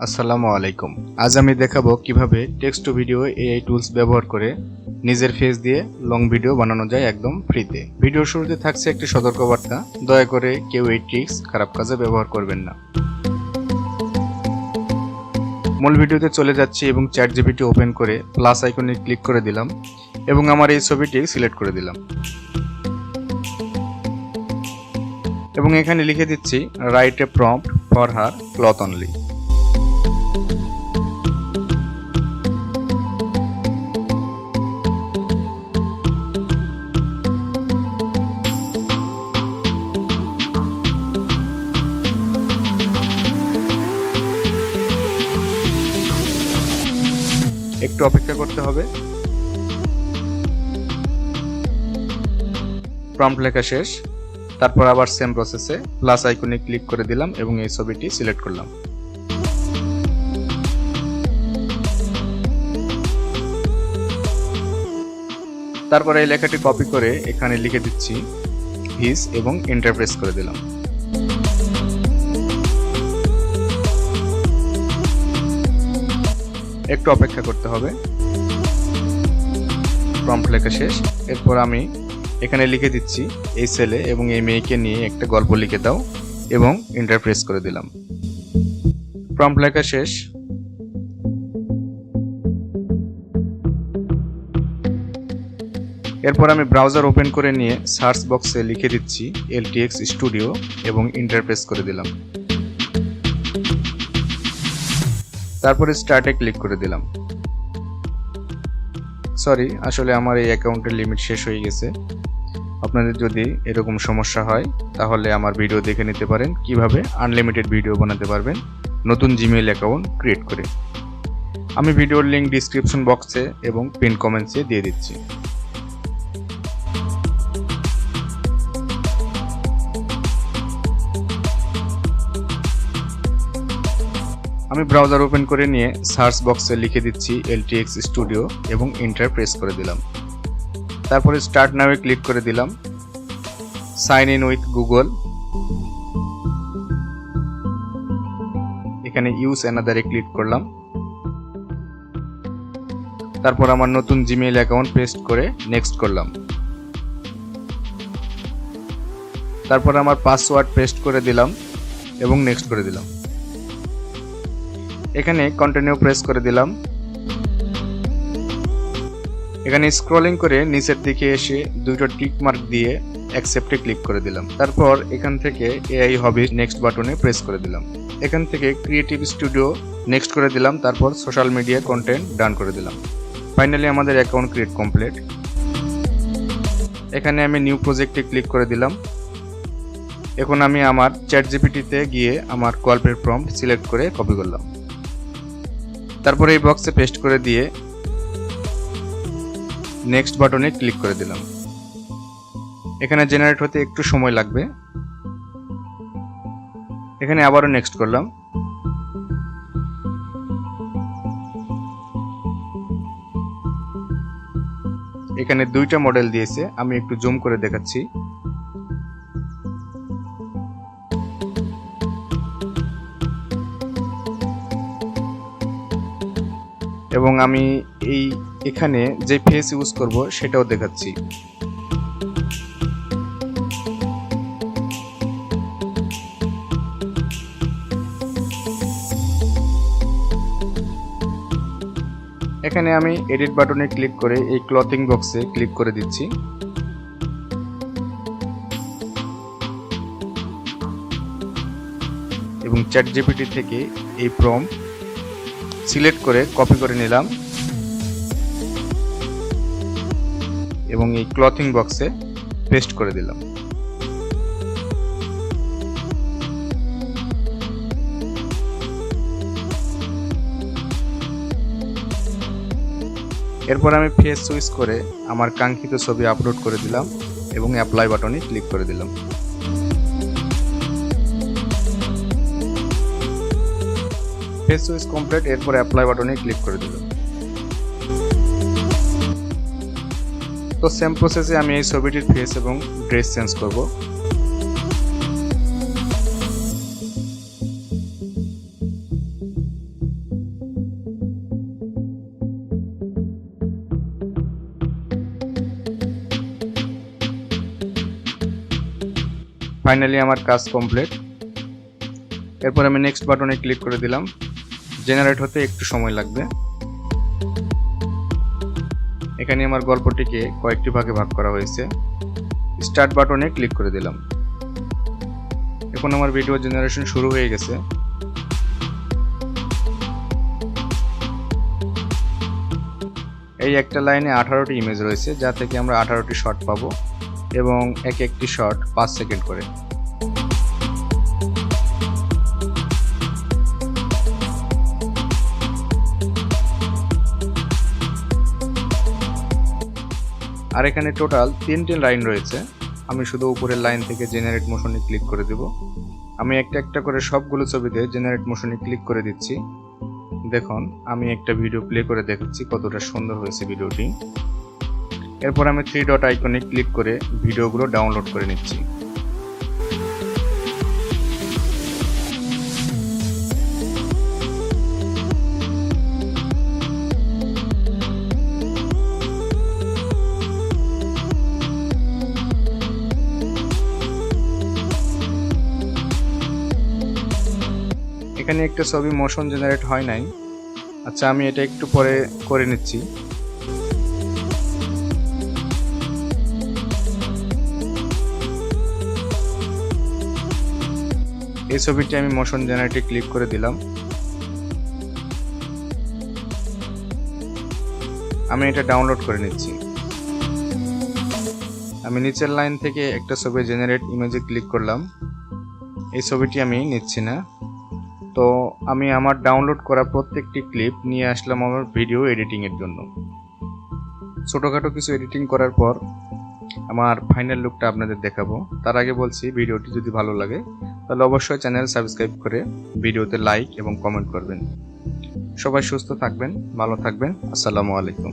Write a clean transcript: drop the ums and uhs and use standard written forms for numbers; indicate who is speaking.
Speaker 1: আসসালামু আলাইকুম। আজ আমি দেখাবো কিভাবে text to video AI tools ব্যবহার করে নিজের ফেস দিয়ে লং ভিডিও বানানো যায় একদম ফ্রিতে। ভিডিওর শুরুতে থাকছে একটি সতর্কবার্তা, দয়া করে কেউ এই ট্রিক্স খারাপ কাজে ব্যবহার করবেন না। মূল ভিডিওতে চলে যাচ্ছি এবং চ্যাটজিপিটি ওপেন করে প্লাস আইকনে ক্লিক করে দিলাম এবং আমার এই ছবিটি সিলেক্ট করে দিলাম এবং এখানে লিখে দিচ্ছি write a prompt for her cloth only. একটু অপেক্ষা করতে হবে। প্রম্পট লেখা শেষ। তারপর আবার সেম প্রসেসে প্লাস আইকনে ক্লিক করে দিলাম এবং এই ছবিটি সিলেক্ট করলাম। তারপর এই লেখাটি কপি করে এখানে লিখে দিচ্ছি হিজ এবং এন্টার প্রেস করে দিলাম। একটু অপেক্ষা করতে হবে। প্রম্পট লেখা শেষ। এরপর আমি এখানে লিখে দিচ্ছি এই ছেলে এবং এই মেয়েকে নিয়ে একটা গল্প লিখে দাও এবং এন্টার প্রেস করে দিলাম। প্রম্পট লেখা শেষ। এরপর আমি ব্রাউজার ওপেন করে নিয়ে সার্চ বক্সে লিখে দিচ্ছি LTX স্টুডিও এবং এন্টার প্রেস করে দিলাম। তারপরে স্টার্টে ক্লিক করে দিলাম। সরি, আসলে আমার এই অ্যাকাউন্টের লিমিট শেষ হয়ে গেছে। আপনাদের যদি এরকম সমস্যা হয় তাহলে আমার ভিডিও দেখে নিতে পারেন কিভাবে আনলিমিটেড ভিডিও বানাতে পারবেন নতুন জিমেইল অ্যাকাউন্ট ক্রিয়েট করে। আমি ভিডিওর লিংক ডিসক্রিপশন বক্সে এবং পিন কমেন্টসে দিয়ে দিচ্ছি। আমি ব্রাউজার ওপেন করে নিয়ে সার্চ বক্সে লিখে দিচ্ছি LTX স্টুডিও এবং এন্টার প্রেস করে দিলাম। তারপরে স্টার্ট নাওয়ে ক্লিক করে দিলাম। সাইন ইন উইথ গুগল, এখানে ইউজ অ্যানাদারে ক্লিক করলাম। তারপর আমার নতুন জিমেইল অ্যাকাউন্ট পেস্ট করে নেক্সট করলাম। তারপর আমার পাসওয়ার্ড পেস্ট করে দিলাম এবং নেক্সট করে দিলাম। এখানে কন্টিনিউ প্রেস করে দিলাম। এখানে স্ক্রলিং করে নিচের দিকে এসে দুটো টিক মার্ক দিয়ে অ্যাকসেপ্টে ক্লিক করে দিলাম। তারপর এখান থেকে এআই হবি নেক্সট বাটনে প্রেস করে দিলাম। এখান থেকে ক্রিয়েটিভ স্টুডিও নেক্সট করে দিলাম। তারপর সোশ্যাল মিডিয়া কন্টেন্ট ডান করে দিলাম। ফাইনালি আমাদের অ্যাকাউন্ট ক্রিয়েট কমপ্লিট। এখানে আমি নিউ প্রজেক্টে ক্লিক করে দিলাম। এখন আমি আমার চ্যাটজিপিটিতে গিয়ে আমার গল্পের প্রম্পট সিলেক্ট করে কপি করলাম। তারপরে এই বক্সে পেস্ট করে দিয়ে নেক্সট বাটনে ক্লিক করে দিলাম। এখানে জেনারেট হতে একটু সময় লাগবে। এখানে আবারও নেক্সট করলাম। এখানে দুইটা মডেল দিয়েছে, আমি একটু জুম করে দেখাচ্ছি। এবং আমি এখানে যে ফেস ইউজ করব সেটাও দেখাচ্ছি। এখানে আমি এডিট বাটনে ক্লিক করে এই ক্লথিং বক্সে ক্লিক করে দিচ্ছি। এবং চ্যাটজিপিটি থেকে এই প্রম্পট সিলেক্ট করে কপি করে নিলাম এবং এই ক্লথিং বক্সে পেস্ট করে দিলাম। এরপর আমি ফেস সুইচ করে আমার কাঙ্ক্ষিত ছবি আপলোড করে দিলাম এবং অ্যাপ্লাই বাটনে ক্লিক করে দিলাম। Face switch complete. এরপর অ্যাপ্লাই বাটনে ক্লিক করে দিলাম। তো সেম প্রসেসে আমি এই ছবিটির ফেস এবং ড্রেস চেঞ্জ করব। ফাইনালি আমার কাজ কমপ্লিট। এরপর আমি নেক্সট বাটনে ক্লিক করে দিলাম। জেনারেট হতে একটু সময় লাগবে। এখানে আমার গল্পটিকে কয়েকটি ভাগে ভাগ করা হয়েছে। স্টার্ট বাটনে ক্লিক করে দিলাম। এখন আমার ভিডিও জেনারেশন শুরু হয়ে গেছে। এই একটা লাইনে 18টি ইমেজ রয়েছে, যা থেকে আমরা 18টি শট পাবো এবং এক একটি শট 5 সেকেন্ড করে। আর এখানে টোটাল 3টি লাইন রয়েছে। আমি শুধু উপরের লাইন থেকে জেনারেট মোশনে ক্লিক করে দেব। আমি একটা একটা করে সবগুলো ছবিতে জেনারেট মোশনে ক্লিক করে দিচ্ছি। দেখুন, আমি একটা ভিডিও প্লে করে দেখাচ্ছি কতটা সুন্দর হয়েছে ভিডিওটি। এরপর আমি 3 ডট আইকনে ক্লিক করে ভিডিওগুলো ডাউনলোড করে নিচ্ছি। এখানে একটা ছবি মোশন জেনারেট হয় নাই। আচ্ছা, আমি এটা একটু পরে করে নিচ্ছি। এই ছবিটি আমি মোশন জেনারেটে ক্লিক করে দিলাম। আমি এটা ডাউনলোড করে নিচ্ছি। আমি নিচের লাইন থেকে একটা ছবি জেনারেট ইমেজে ক্লিক করলাম। এই ছবিটি আমি নিচ্ছি না। তো আমি আমার ডাউনলোড করা প্রত্যেকটি ক্লিপ নিয়ে আসলাম আমার ভিডিও এডিটিংয়ের জন্য। ছোটোখাটো কিছু এডিটিং করার পর আমার ফাইনাল লুকটা আপনাদের দেখাবো। তার আগে বলছি, ভিডিওটি যদি ভালো লাগে তাহলে অবশ্যই চ্যানেল সাবস্ক্রাইব করে ভিডিওতে লাইক এবং কমেন্ট করবেন। সবাই সুস্থ থাকবেন, ভালো থাকবেন। আসসালামু আলাইকুম।